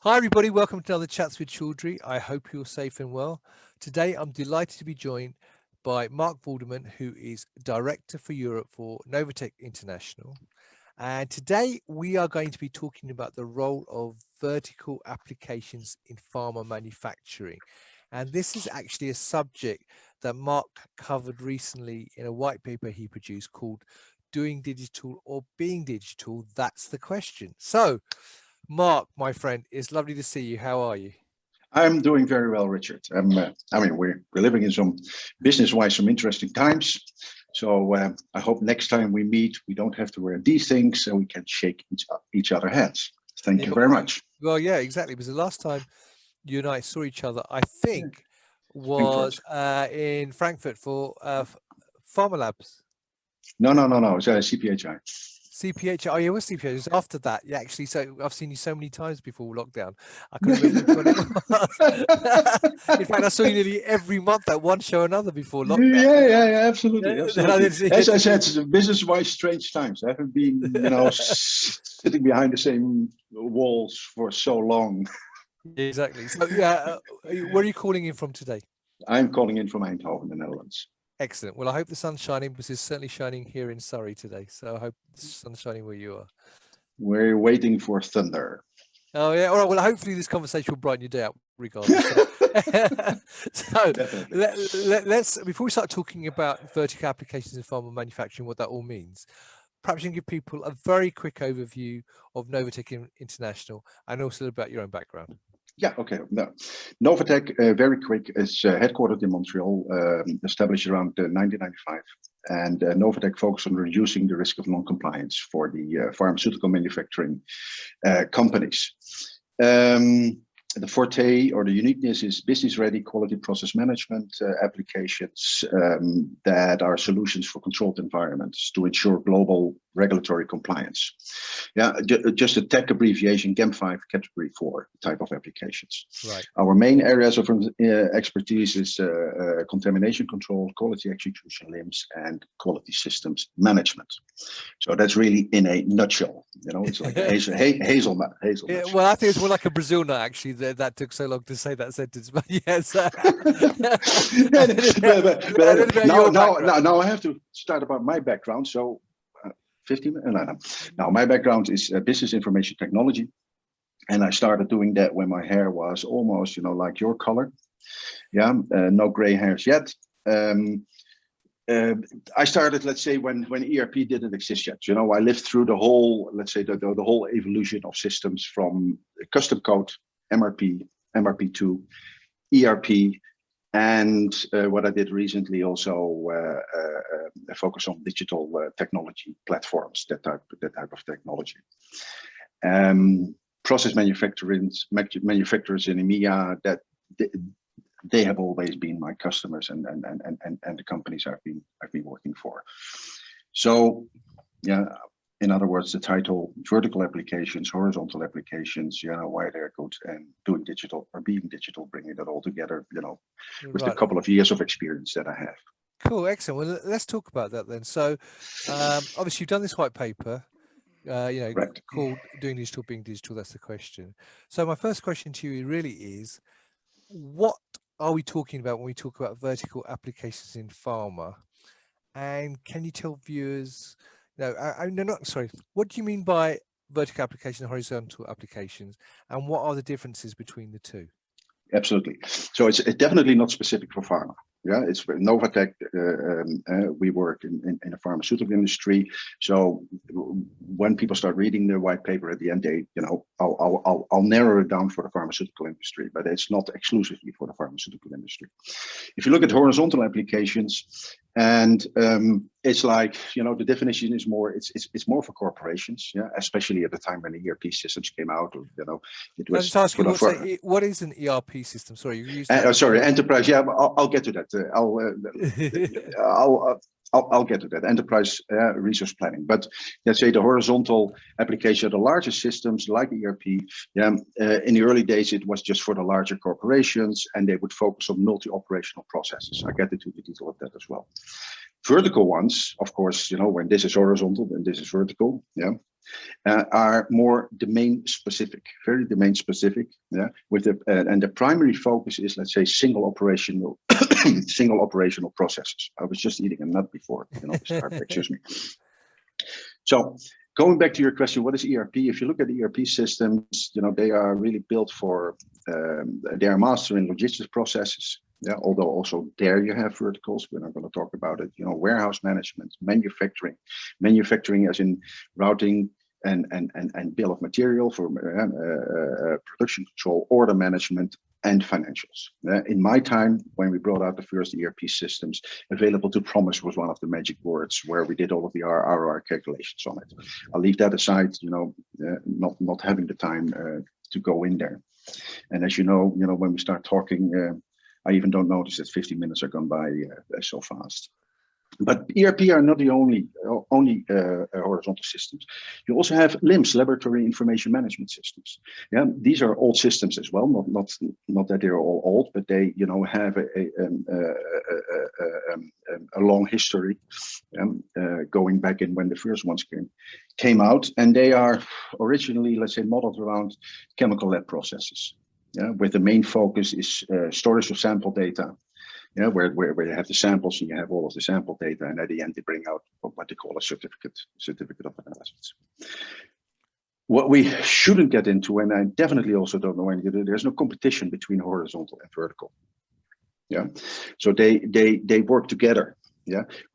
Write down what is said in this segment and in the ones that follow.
Hi everybody, welcome to another Chats with Chaudhry. I hope you're safe and well. Today I'm delighted to be joined by Marc Vorderman, who is Director for Europe for Novatek International. And today we are going to be talking about the role of vertical applications in pharma manufacturing. And this is actually a subject that Marc covered recently in a white paper he produced called Doing Digital or Being Digital? That's the question. So, Marc, my friend, it's lovely to see you. How are you? I'm doing very well, Richard. We're living in some business-wise some interesting times. So I hope next time we meet, we don't have to wear these things and we can shake each other's hands. Thank you very much. Well, yeah, exactly. Because the last time you and I saw each other, I think, was in Frankfurt for Pharma Labs. No. It's CPHI. CPH. Oh, yeah, it was CPH. It was after that. Yeah, actually. So I've seen you so many times before lockdown. I couldn't remember when it was. In fact, I saw you nearly every month at one show or another before lockdown. Yeah, absolutely. As I said, it's business-wise strange times. I haven't been, sitting behind the same walls for so long. Exactly. So, yeah, where are you calling in from today? I'm calling in from Eindhoven, the Netherlands. Excellent. Well, I hope the sun's shining because it's certainly shining here in Surrey today. So I hope the sun's shining where you are. We're waiting for thunder. Oh, yeah. All right. Well, hopefully this conversation will brighten your day up regardless. So let's, before we start talking about vertical applications in pharma manufacturing, what that all means, perhaps you can give people a very quick overview of Novatek International and also about your own background. Yeah, okay. No. Novatek, very quick, is headquartered in Montreal, established around 1995. And Novatek focuses on reducing the risk of non-compliance for the pharmaceutical manufacturing companies. The forte or the uniqueness is business-ready quality process management applications that are solutions for controlled environments to ensure global regulatory compliance. Yeah, just a tech abbreviation, GAM5 category 4 type of applications. Right. Our main areas of expertise is contamination control, quality execution limbs, and quality systems management. So that's really in a nutshell. It's like a hazelnut. Yeah, well, I think it's more like a Brazil nut, actually. That took so long to say that sentence, but yes. Now I have to start about my background. So 15 minutes. Now my background is business information technology, and I started doing that when my hair was almost, like your color. Yeah, no gray hairs yet. I started, let's say, when ERP didn't exist yet. I lived through the whole, let's say, the whole evolution of systems from custom code, MRP, MRP2, ERP, and what I did recently also focus on digital technology platforms, that type of technology. Process manufacturers in EMEA, that they have always been my customers and the companies I've been working for. So, yeah, in other words, the title vertical applications, horizontal applications, why they're good, and doing digital or being digital, bringing that all together, with a couple of years of experience that I have. Cool, excellent. Well, let's talk about that then. So, obviously, you've done this white paper, Correct. called Doing Digital, Being Digital. That's the question. So, my first question to you really is, what are we talking about when we talk about vertical applications in pharma? And can you tell viewers, what do you mean by vertical application and horizontal applications? And what are the differences between the two? Absolutely. So it's definitely not specific for pharma. Yeah, it's Novatek. We work in the pharmaceutical industry. So when people start reading the white paper at the end, I'll narrow it down for the pharmaceutical industry, but it's not exclusively for the pharmaceutical industry. If you look at horizontal applications, and it's like, the definition is more, it's more for corporations, yeah, especially at the time when the ERP systems came out, or it was. I'll just ask you, what is an ERP system? Sorry, you used sorry, enterprise. Yeah, I'll get to that. I'll get to that. Enterprise resource planning. But let's say the horizontal application, the larger systems like ERP. Yeah, in the early days it was just for the larger corporations, and they would focus on multi-operational processes. I get into the detail of that as well. Vertical ones, of course, when this is horizontal and this is vertical, are more domain specific, very domain specific, with and the primary focus is, let's say, single operational processes. I was just eating a nut before, excuse me. So going back to your question, what is ERP? If you look at ERP systems, they are really built for, they are master in logistics processes. Although also there you have verticals. We're not going to talk about it. Warehouse management, manufacturing as in routing and bill of material for production control, order management, and financials. In my time, when we brought out the first ERP systems, available to promise was one of the magic words where we did all of the ROI calculations on it. I'll leave that aside, not having the time to go in there. And as you know, when we start talking, I even don't notice that 50 minutes are gone by so fast. But ERP are not the only horizontal systems. You also have LIMS, laboratory information management systems. These are old systems as well. Not that they're all old, but they have a long history, going back in when the first ones came out, and they are originally, let's say, modeled around chemical lab processes. Where the main focus is storage of sample data. Where you have the samples and you have all of the sample data, and at the end they bring out what they call a certificate of analysis. What we shouldn't get into, and I definitely also don't know anything, there's no competition between horizontal and vertical. So they work together.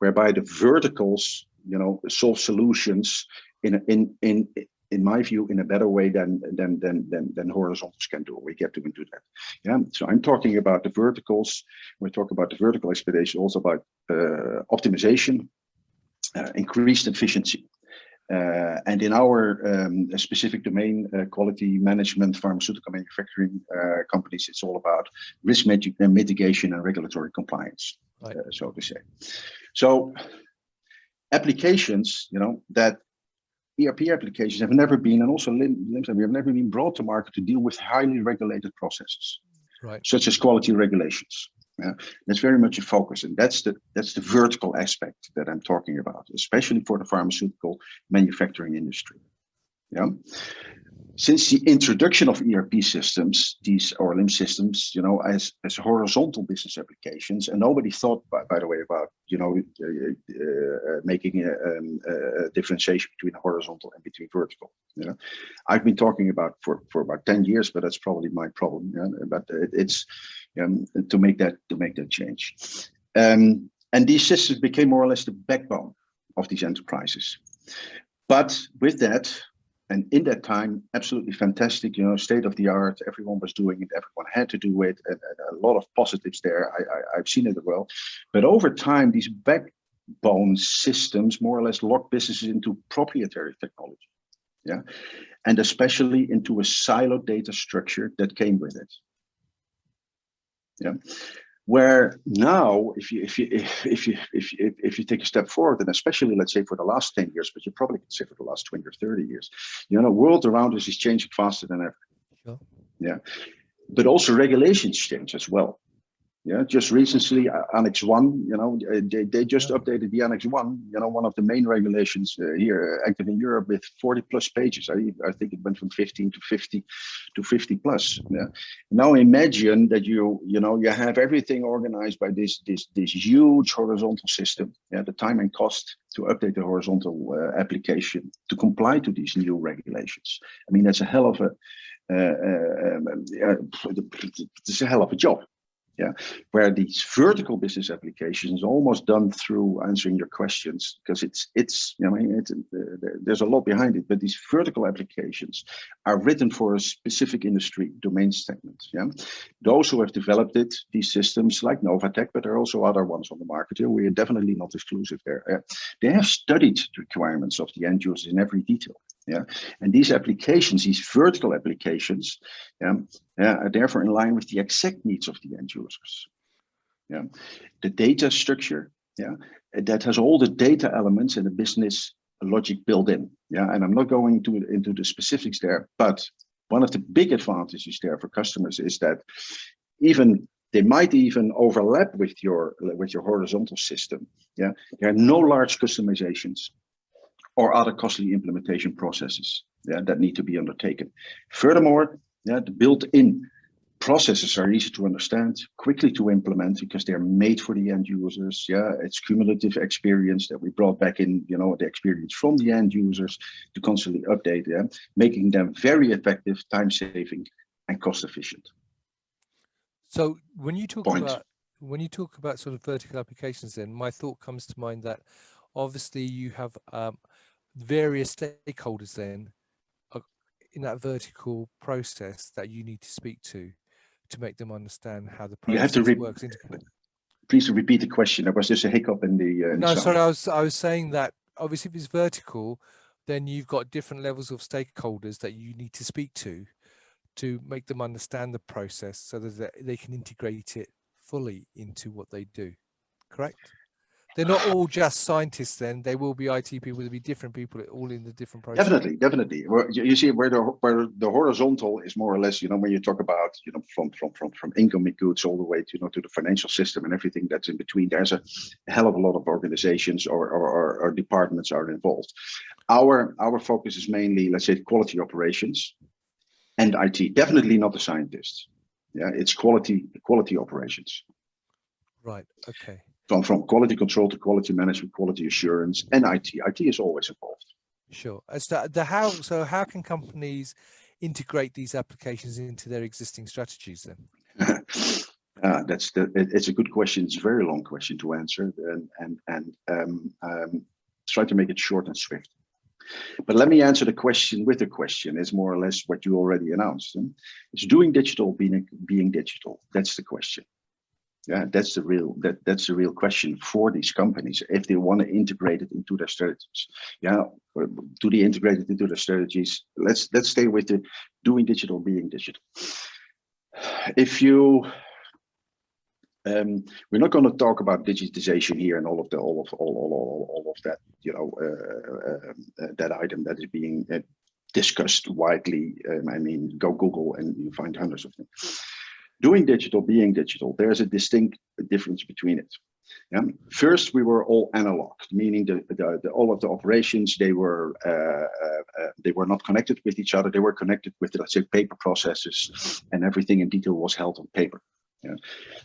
Whereby the verticals, solve solutions in my view, in a better way than horizontals can do. We get to do that. So I'm talking about the verticals. We talk about the vertical expedition, also about optimization, increased efficiency. And in our specific domain, quality management, pharmaceutical manufacturing companies, it's all about risk mitigation and regulatory compliance, right. So to say. So applications, that ERP applications have never been, and also LIMS have never been brought to market to deal with highly regulated processes, right, such as quality regulations. That's very much a focus, and that's the vertical aspect that I'm talking about, especially for the pharmaceutical manufacturing industry. Since the introduction of ERP systems, these or LIMS systems, as horizontal business applications, and nobody thought, by the way, about making a differentiation between horizontal and between vertical. I've been talking about for about 10 years, but that's probably my problem. But it's to make that change, and these systems became more or less the backbone of these enterprises. But with that. And in that time, absolutely fantastic, state of the art. Everyone was doing it. Everyone had to do it. And a lot of positives there. I've seen it as well. But over time, these backbone systems more or less lock businesses into proprietary technology. And especially into a siloed data structure that came with it. Where now, if you take a step forward, and especially let's say for the last 10 years, but you probably can say for the last 20 or 30 years, the world around us is changing faster than ever. Sure. But also regulations change as well. Just recently, Annex 1, they just updated the Annex 1, one of the main regulations here active in Europe with 40 plus pages. I think it went from 15 to 50 plus. Now imagine that you have everything organized by this huge horizontal system. The time and cost to update the horizontal application to comply to these new regulations. I mean, that's a hell of a job. Where these vertical business applications are almost done through answering your questions, because there's a lot behind it. But these vertical applications are written for a specific industry domain segment. Those who have developed it, these systems like Novatek, but there are also other ones on the market here. We are definitely not exclusive there. They have studied the requirements of the end users in every detail. And these applications, these vertical applications, are therefore in line with the exact needs of the end users. The data structure, that has all the data elements and the business logic built in. And I'm not going into the specifics there, but one of the big advantages there for customers is that even They might even overlap with your horizontal system. Yeah, there are no large customizations or other costly implementation processes, yeah, that need to be undertaken. Furthermore, yeah, the built-in processes are easy to understand, quickly to implement, because they're made for the end users. Yeah, it's cumulative experience that we brought back in, the experience from the end users to constantly update them, making them very effective, time-saving, and cost-efficient. So when you talk about sort of vertical applications, then my thought comes to mind that obviously you have various stakeholders then in that vertical process that you need to speak to make them understand how the process works. Please repeat the question. There was just a hiccup in the no, sorry, I was saying that obviously if it's vertical, then you've got different levels of stakeholders that you need to speak to make them understand the process so that they can integrate it fully into what they do. Correct? They're not all just scientists then. They will be IT people, there'll be different people all in the different processes. Definitely. You see where the horizontal is more or less, when you talk about, from income goods all the way to, to the financial system and everything that's in between, there's a hell of a lot of organizations or departments are involved. Our focus is mainly, let's say, quality operations and IT, definitely not the scientists. Yeah, it's quality operations. Right, okay. From quality control to quality management, quality assurance, and IT. IT is always involved. Sure. As to how can companies integrate these applications into their existing strategies then? It's a good question. It's a very long question to answer, and try to make it short and swift. But let me answer the question with a question. Is more or less what you already announced. Is doing digital being digital? That's the question. Yeah, that's the real question for these companies if they want to integrate it into their strategies. Yeah, do they integrate it into their strategies? Let's stay with the doing digital being digital. If you we're not going to talk about digitization here and all of that, that item that is being discussed widely. I mean, go Google and you find hundreds of them. Doing digital, being digital, there's a distinct difference between it. Yeah? First, we were all analog, meaning all of the operations, they were not connected with each other. They were connected with, let's say, paper processes, and everything in detail was held on paper. Yeah?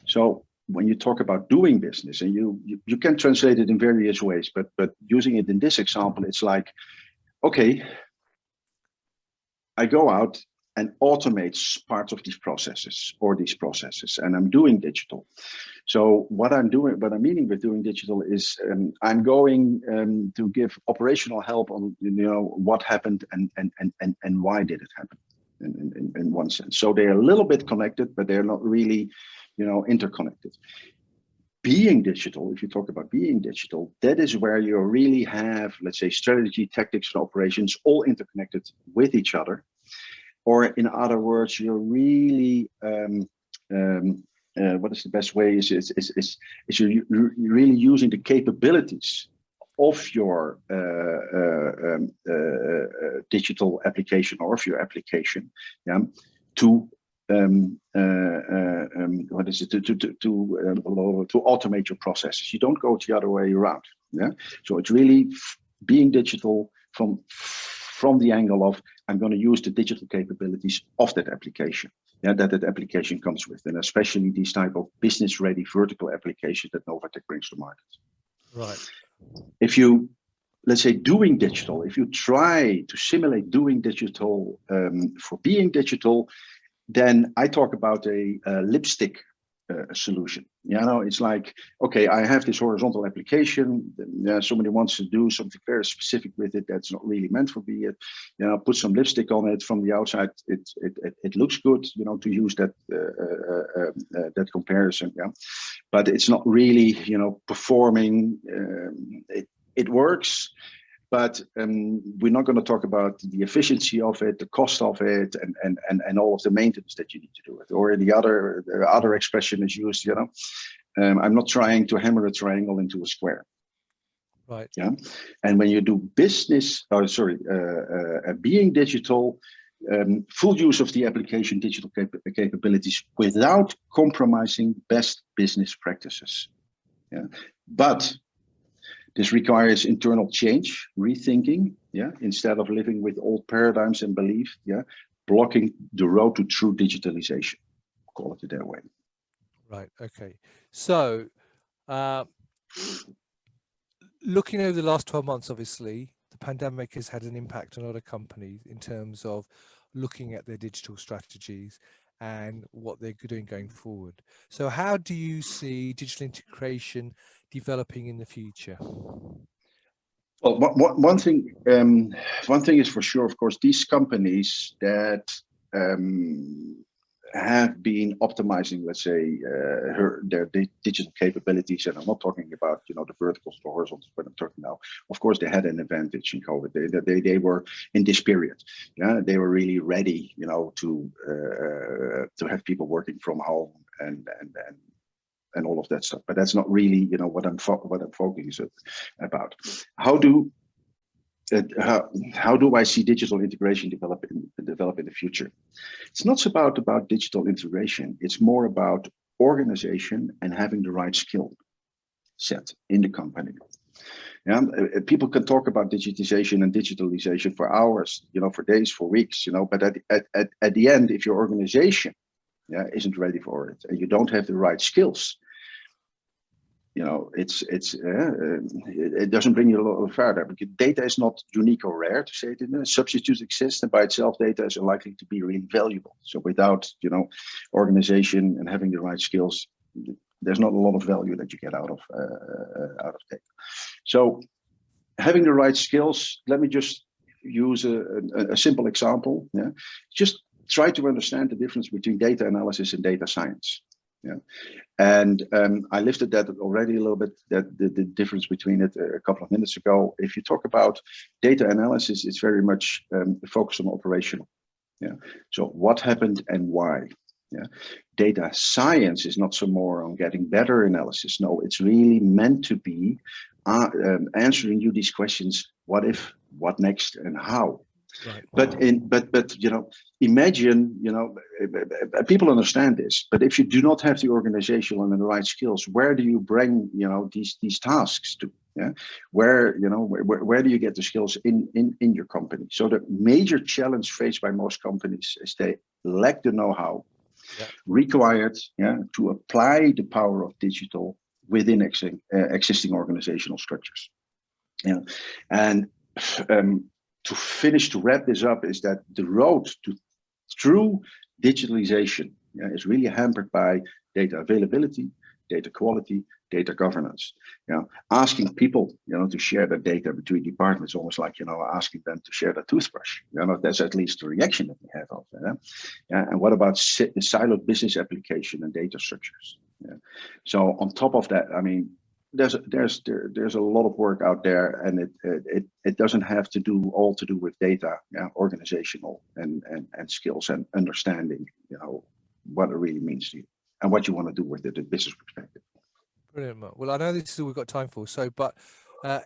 So when you talk about doing business, and you can translate it in various ways, but using it in this example, it's like, okay, I go out and automates parts of these processes, and I'm doing digital. So what I'm meaning with doing digital is I'm going to give operational help on what happened and why did it happen in one sense. So they're a little bit connected, but they're not really interconnected. Being digital, if you talk about being digital, that is where you really have, let's say, strategy, tactics, and operations all interconnected with each other. Or in other words, you're really, what is the best way? Is you're really using the capabilities of your digital application or of your application, yeah, to what is it? To automate your processes. You don't go the other way around. Yeah. So it's really being digital from the angle of I'm going to use the digital capabilities of that application, yeah, that application comes with, and especially these type of business-ready vertical applications that Novatek brings to market. Right. If you, let's say, doing digital, if you try to simulate doing digital for being digital, then I talk about a lipstick solution. It's like, okay, I have this horizontal application. Somebody wants to do something very specific with it that's not really meant for me. Put some lipstick on it from the outside. It looks good, to use that that comparison. Yeah, but it's not really, performing. It works. But we're not going to talk about the efficiency of it, the cost of it, and all of the maintenance that you need to do it. Or the other expression is used, I'm not trying to hammer a triangle into a square. Right. Yeah. And when you do business, being digital, full use of the application digital capabilities without compromising best business practices. Yeah. But this requires internal change, rethinking, yeah, instead of living with old paradigms and beliefs, yeah, blocking the road to true digitalization. Call it that way. Right. Okay. So, looking over the last 12 months, obviously, the pandemic has had an impact on a lot of companies in terms of looking at their digital strategies and what they're doing going forward. So how do you see digital integration developing in the future? Well, one thing is for sure, of course, these companies that have been optimizing, let's say, their digital capabilities, and I'm not talking about the verticals or horizontals, but I'm talking now. Of course, they had an advantage in COVID. They were in this period, yeah, they were really ready, to have people working from home and all of that stuff. But that's not really, what I'm focusing about. How do I see digital integration develop in the future? It's not about digital integration. It's more about organization and having the right skill set in the company. Yeah, people can talk about digitization and digitalization for hours, for days, for weeks, but at the end, if your organization, yeah, isn't ready for it and you don't have the right skills, it doesn't bring you a lot further, because data is not unique or rare, to say it in a substitute exists, and by itself data is unlikely to be really valuable. So without organization and having the right skills, there's not a lot of value that you get out of data. So having the right skills, let me just use a simple example. Yeah, just try to understand the difference between data analysis and data science. Yeah, and I lifted that already a little bit, that the difference between it a couple of minutes ago. If you talk about data analysis, it's very much focused on operational. Yeah, so what happened and why. Yeah, data science is not so more on getting better analysis. No, it's really meant to be answering you these questions: what if, what next, and how. Right. But imagine, people understand this, but if you do not have the organizational and the right skills, where do you bring, these tasks to? Yeah, where do you get the skills in your company? So the major challenge faced by most companies is they lack the know-how, yeah, required, yeah, to apply the power of digital within existing organizational structures. Yeah, and to wrap this up, is that the road to true digitalization, yeah, is really hampered by data availability, data quality, data governance. Asking people, to share their data between departments, almost like, asking them to share their toothbrush. That's at least the reaction that we have of that. Yeah? And what about siloed business application and data structures? Yeah. So on top of that, I mean, there's a lot of work out there, and it doesn't have to do with data, yeah, organizational and skills and understanding, what it really means to you and what you want to do with it in business perspective. Brilliant, Mark. Well, I know this is all we've got time for. So, but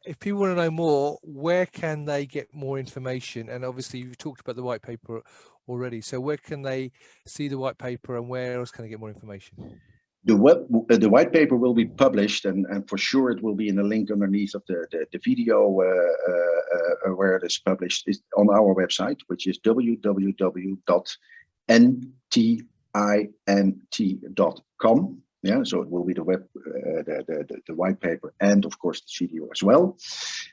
if people want to know more, where can they get more information? And obviously, you've talked about the white paper already. So, where can they see the white paper, and where else can they get more information? The white paper will be published, and for sure it will be in the link underneath of the video where it is published, is on our website, which is www.ntint.com. Yeah, so it will be the white paper and of course the video as well.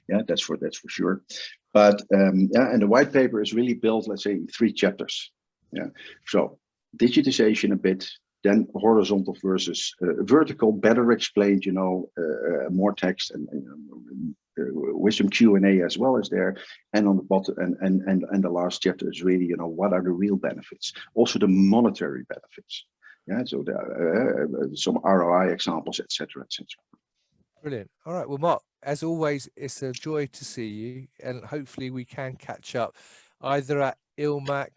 Yeah, that's for sure. But yeah, and the white paper is really built, let's say, in 3 chapters. Yeah, so digitization a bit, then horizontal versus vertical, better explained, more text and with some Q&A as well as there. And on the bottom, and the last chapter is really, what are the real benefits, also the monetary benefits. Yeah, so there are some ROI examples, etc., etc. Brilliant. All right. Well, Mark, as always, it's a joy to see you, and hopefully we can catch up either at ILMAC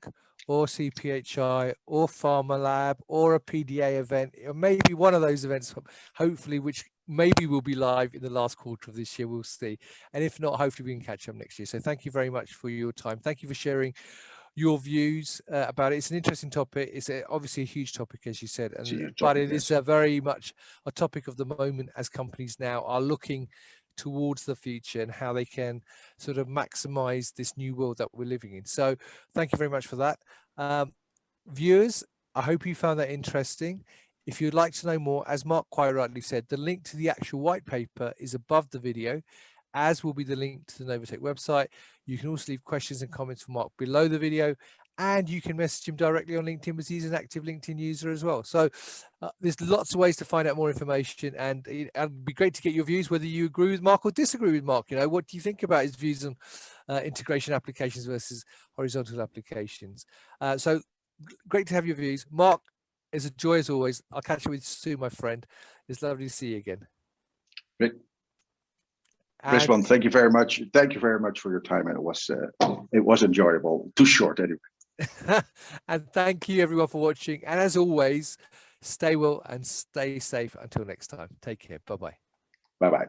or CPHI or Pharma Lab or a PDA event, or maybe one of those events, hopefully, which maybe will be live in the last quarter of this year. We'll see. And if not, hopefully we can catch up next year. So thank you very much for your time. Thank you for sharing your views about it. It's an interesting topic. It's obviously a huge topic, as you said, huge but topic, it is yes. very much a topic of the moment as companies now are looking towards the future and how they can sort of maximize this new world that we're living in. So thank you very much for that. Viewers, I hope you found that interesting. If you'd like to know more, as Mark quite rightly said, the link to the actual white paper is above the video, as will be the link to the Novatek website. You can also leave questions and comments for Mark below the video, and you can message him directly on LinkedIn, as he's an active LinkedIn user as well. So there's lots of ways to find out more information, and it'd be great to get your views, whether you agree with Mark or disagree with Mark. You know, what do you think about his views on integration applications versus horizontal applications? So great to have your views. Mark, it's a joy as always. I'll catch you with you soon, my friend. It's lovely to see you again. Great. And Rizwan, thank you very much. Thank you very much for your time. And it was enjoyable. Too short anyway. and thank you everyone for watching. And as always, stay well and stay safe until next time. Take care. Bye-bye. Bye-bye.